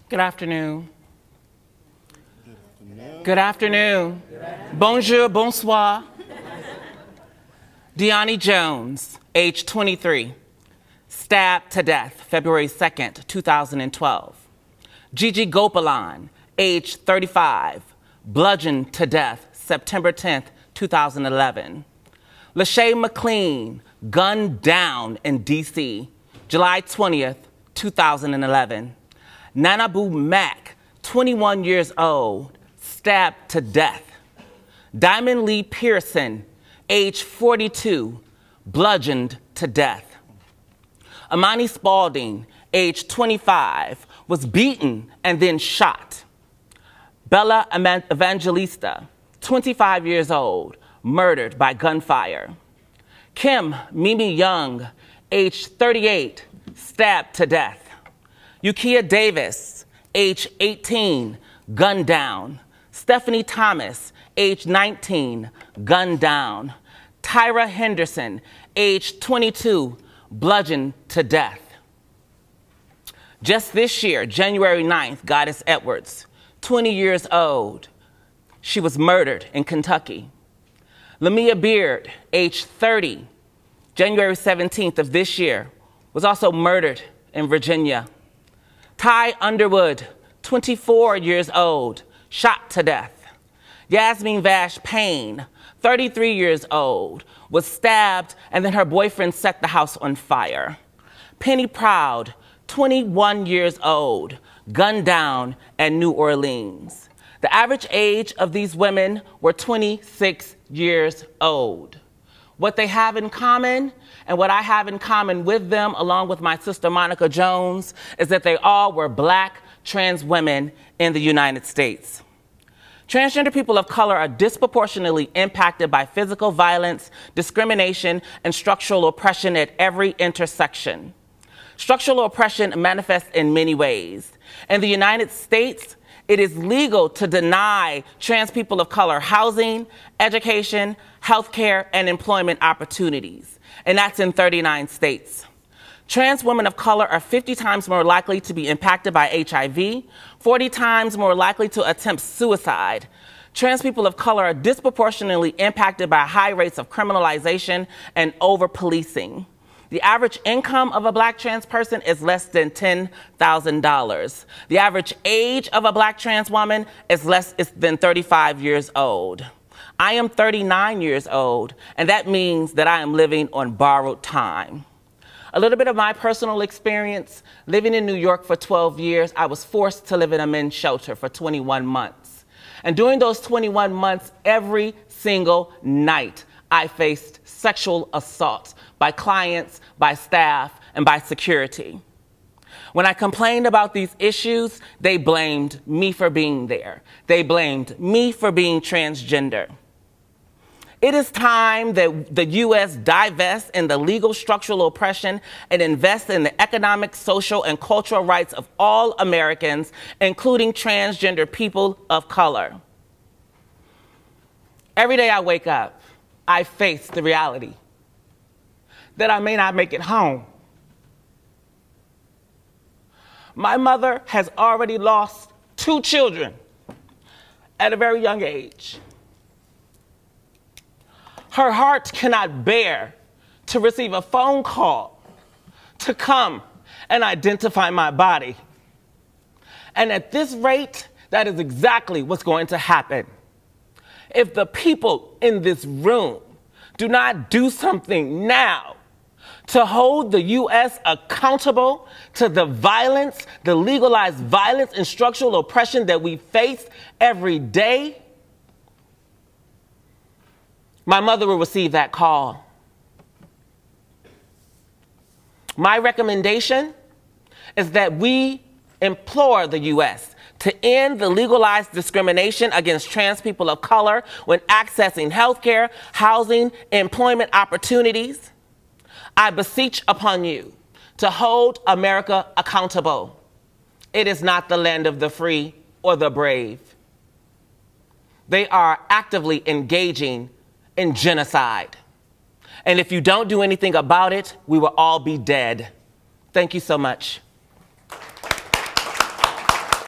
Good afternoon. Good afternoon. Bonjour, bonsoir. Deani Jones, age 23, stabbed to death February 2nd, 2012. Gigi Gopalan, age 35, bludgeoned to death September 10th, 2011. Lachey McLean, gunned down in D.C., July 20th, 2011. Nanabu Mack, 21 years old, stabbed to death. Diamond Lee Pearson, age 42, bludgeoned to death. Amani Spalding, age 25, was beaten and then shot. Bella Evangelista, 25 years old, murdered by gunfire. Kim Mimi Young, age 38, stabbed to death. Ukiah Davis, age 18, gunned down. Stephanie Thomas, age 19, gunned down. Tyra Henderson, age 22, bludgeoned to death. Just this year, January 9th, Goddess Edwards, 20 years old, she was murdered in Kentucky. Lamia Beard, age 30, January 17th of this year, was also murdered in Virginia. Ty Underwood, 24 years old, shot to death. Yasmin Vash Payne, 33 years old, was stabbed and then her boyfriend set the house on fire. Penny Proud, 21 years old, gunned down in New Orleans. The average age of these women were 26 years old. What they have in common, and what I have in common with them, along with my sister Monica Jones, is that they all were Black trans women in the United States. Transgender people of color are disproportionately impacted by physical violence, discrimination, and structural oppression at every intersection. Structural oppression manifests in many ways. In the United States, it is legal to deny trans people of color housing, education, healthcare, and employment opportunities, and that's in 39 states. Trans women of color are 50 times more likely to be impacted by HIV, 40 times more likely to attempt suicide. Trans people of color are disproportionately impacted by high rates of criminalization and over-policing. The average income of a Black trans person is less than $10,000. The average age of a Black trans woman is less than 35 years old. I am 39 years old, and that means that I am living on borrowed time. A little bit of my personal experience, living in New York for 12 years, I was forced to live in a men's shelter for 21 months. And during those 21 months, every single night, I faced sexual assault by clients, by staff, and by security. When I complained about these issues, they blamed me for being there. They blamed me for being transgender. It is time that the U.S. divest in the legal structural oppression and invest in the economic, social, and cultural rights of all Americans, including transgender people of color. Every day I wake up, I face the reality that I may not make it home. My mother has already lost 2 children at a very young age. Her heart cannot bear to receive a phone call to come and identify my body. And at this rate, that is exactly what's going to happen. If the people in this room do not do something now to hold the U.S. accountable to the violence, the legalized violence and structural oppression that we face every day, my mother will receive that call. My recommendation is that we implore the U.S. to end the legalized discrimination against trans people of color when accessing healthcare, housing, employment opportunities. I beseech upon you to hold America accountable. It is not the land of the free or the brave. They are actively engaging in genocide. And if you don't do anything about it, we will all be dead. Thank you so much.